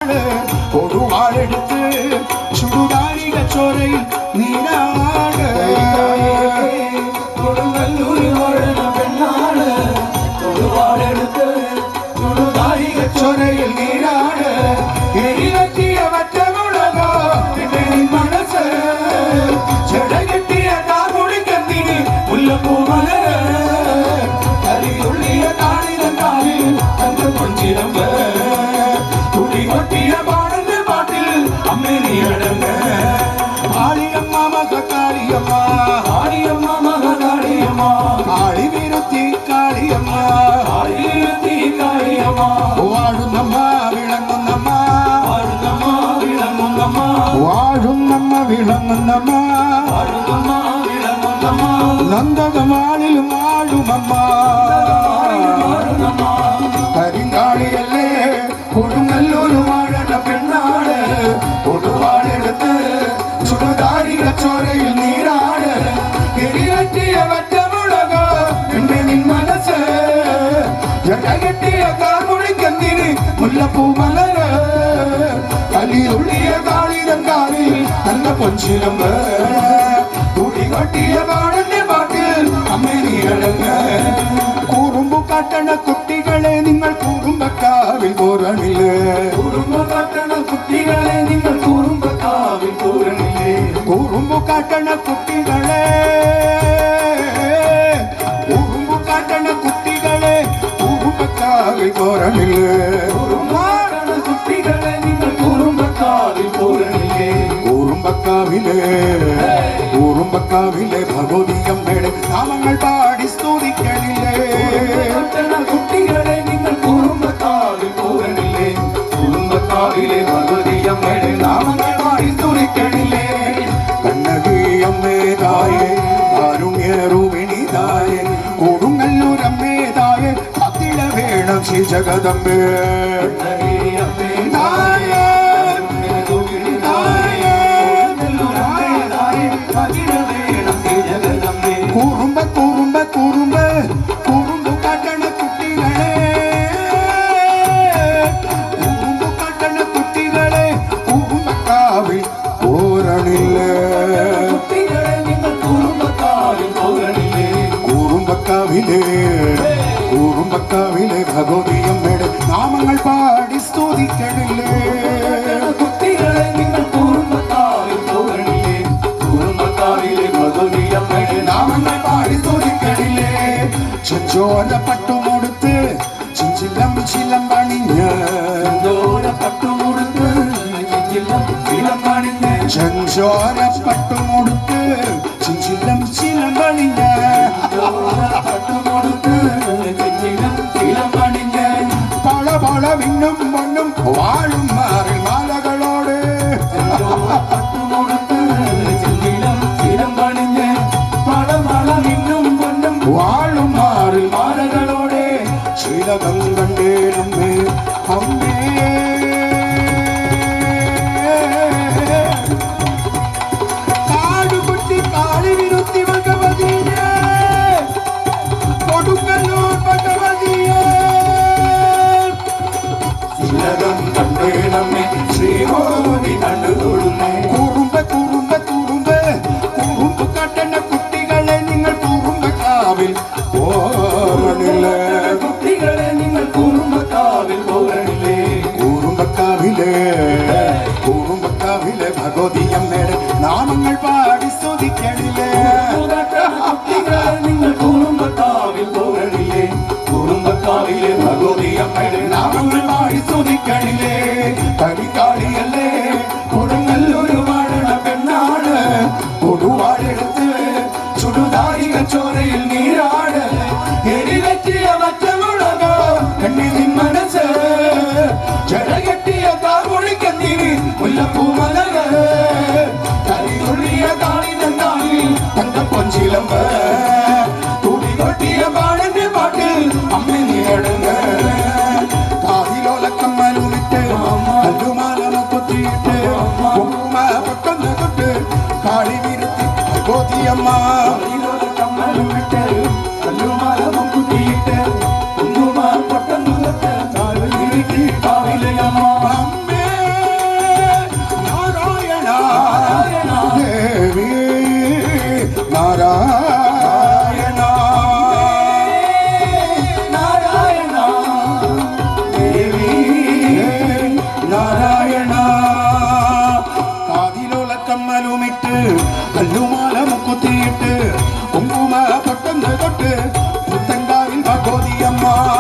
നീരാട് കൊടുവാളെടുത്ത് ചുടുകാരിക ചോരയിൽ നീരാട് കൊടുങ്ങല്ലൂരിൽ വാഴുന്ന പെണ്ണാട് കൊടുവാളെടുത്ത് ചുടുകാരിക ചോരയിൽ നീരാട് എരിവറ്റിയ വറ്റമുളകോ മനസ്സ് ചെടകെട്ടിയ കാമുടിക്കന്തിന് മുല്ലപ്പൂമലര് കരിയുള്ളിയ കാളിതങ്കാലിൽ തന്റെ പൊഞ്ചിരമ്പ് തുടി കൊട്ടിയ പാടന്റെ പാട്ടിൽ അമ്മേ നീ അടങ്ങ് ആളിയമ്മ മക കാളിയമ്മ ആളിയമ്മ മക കാളിയമ്മ ആളി വിരുത്തി കാളിയമ്മ ആളി വിരുത്തി കാളിയമ്മ വാഴുന്നമ്മ വിളങ്ങുന്നമ്മ വാഴുന്നമ്മ വിളങ്ങുന്നമ്മ വാഴുന്നമ്മ വിളങ്ങുന്നമ്മ വാഴുന്നമ്മ വിളങ്ങുന്നമ്മ നന്ദകമാളിലും വാഴുമമ്മ കരിങ്കാളിയല്ലേ കൊടുങ്ങല്ലൂർ വാഴണ പെണ്ണാട് കൊടുവാളെടുത്ത് ചുടുകാരിക ചോരയിൽ നീരാട് എരിവറ്റിയ വറ്റമുളകോ എന്നെ നിൻ മനസ്സ് ജടകെട്ടിയ കാർമുടിക്കന്തിന് മുല്ലപ്പൂമലര് കലിയുള്ളിയ കാളിതങ്കാലിൽ നല്ല പൊഞ്ചിലമ്പ് തുടി കൊട്ടിയ പാടന്റെ പാട്ടിൽ അമ്മേ നീ അടങ്ങ് കുറുമ്പു കാട്ടണ കുട്ടികളെ നിങ്ങൾ കുറുമ്പക്കാവിൽ പോരണില്ലേ കുറുമ്പു കാട്ടണ കുട്ടികളെ നിങ്ങൾ കുറുമ്പക്കാവിൽ പോരണില്ലേ കുറുമ്പു കാട്ടണ കുട്ടികളെ കുറുമ്പു കാട്ടണ കുട്ടികളെ കുറുമ്പക്കാവിൽ പോരണില്ലേ കുറുമ്പാട്ടണ കുട്ടികളെ നിങ്ങൾ കുറുമ്പക്കാവിൽ പോരണില്ലേ കുറുമ്പക്കാവിലെ ഭഗവതിയമ്മയുടെ നാമങ്ങൾ പാടി സ്തുതിക്കണില്ലേ കുട്ടികളെ നിങ്ങൾ കുറുമ്പക്കാവിൽ പോരണില്ലേ കുറുമ്പക്കാവിലെ ഭഗവതിയമ്മയുടെ നാമങ്ങൾ പാടി സ്തുതിക്കണില്ലേ കണ്ണകിയമ്മേതായേ കാരുണ്യരൂപിണിതായേ കൊടുങ്ങല്ലൂരമ്മേതായേ അതില വേണം ശ്രീ ജഗദമ്പേ കുറുമ്പ കുറുമ്പ കുറുമ്പ കുറുമ്പു കാട്ടണ കുട്ടികളെ കുറുമ്പു കാട്ടണ കുട്ടികളെ കുറുമ്പക്കാവിൽ പോരണില്ലേ കുട്ടികളെ നിങ്ങൾ കുറുമ്പക്കാവിൽ പോരണില്ലേ കുറുമ്പക്കാവിലെ ഭഗവതിയമ്മയുടെ നാമങ്ങൾ പാടി സ്തുതിക്കണില്ലേ കുട്ടികളെ നിങ്ങൾ കുറുമ്പക്കാവിൽ പോരണില്ലേ കുറുമ്പക്കാവിലെ ഭഗവതിയമ്മയുടെ നാമങ്ങൾ പാടി സ്തുതിക്കണില്ലേ ചെഞ്ചോര പട്ടുമുടുത്ത് ചിഞ്ചിലം ചിലം പണിഞ്ഞ് ചെഞ്ചോര പട്ടുമുടുത്ത് ചിലം പണിഞ്ഞ് ചെഞ്ചോര പട്ടുമുടുത്ത് ചിഞ്ചിലം ചിലം പണിഞ്ഞ് പട്ടുമുടുത്ത് ചിലം പണിഞ്ഞ് പള പള വിണ്ണും മണ്ണും വാഴും മാറി മാലകളോട് പട്ടുമുടുത്ത് ചിലം പണിഞ്ഞ് പള പള വിണ്ണും മണ്ണും വാഴും മാറി മാലകളോടെ ശീലകം കണ്ടേനമ്മേ അമ്മേ കാടുകുട്ടി കാളി വിരുത്തി ഭഗവതിയെ കൊടുങ്ങല്ലൂർ ഭഗവതിയെ ശീലകം കണ്ടേനമ്മേ ശ്രീകോവിൽ കണ്ടുകൊള്ളുന്നേ കുറുമ്പ കുറുമ്പ കുറുമ്പ് കുറുമ്പ് കാട്ടണ കുട്ടികളെ നിങ്ങൾ കുറുമ്പക്കാവിൽ പോരണില്ലേ കുട്ടികളെ നിങ്ങൾ കുറുമ്പക്കാവിൽ പോരണില്ലേ കുറുമ്പക്കാവിലെ ഭഗവതിയമ്മയുടെ നാമങ്ങൾ പാടി സ്തുതിക്കണില്ലേ കുട്ടികളെ നിങ്ങൾ കുറുമ്പക്കാവിൽ പോരണില്ലേ കുറുമ്പക്കാവിലെ ഭഗവതിയമ്മയുടെ നാമങ്ങൾ പാടി സ്തുതിക്കണില്ലേ കരിക്കാളിയല്ലേ കൊടുങ്ങല്ലൂർ വാഴണ പെണ്ണാട് കൊടുവാളെടുത്ത് ചുടുകാരിക ചോരയിൽ നീരാട് എരിവറ്റിയ വറ്റമുളകോ എന്നെ നിൻ മനസ്സ് ജടകെട്ടിയ കാമുടിക്കന്തിന് മുല്ലപ്പൂമലര് കരിയുള്ളിയ കാളിതങ്കാലിൽ തന്റെ പൊഞ്ചിലമ്പ് തുടി കൊട്ടിയ പാടന്റെ പാട്ടിൽ അമ്മ നീ അടങ്ങ് കാതിലോലക്കമ്മലുമിട്ട് ഭഗവതിയമ്മ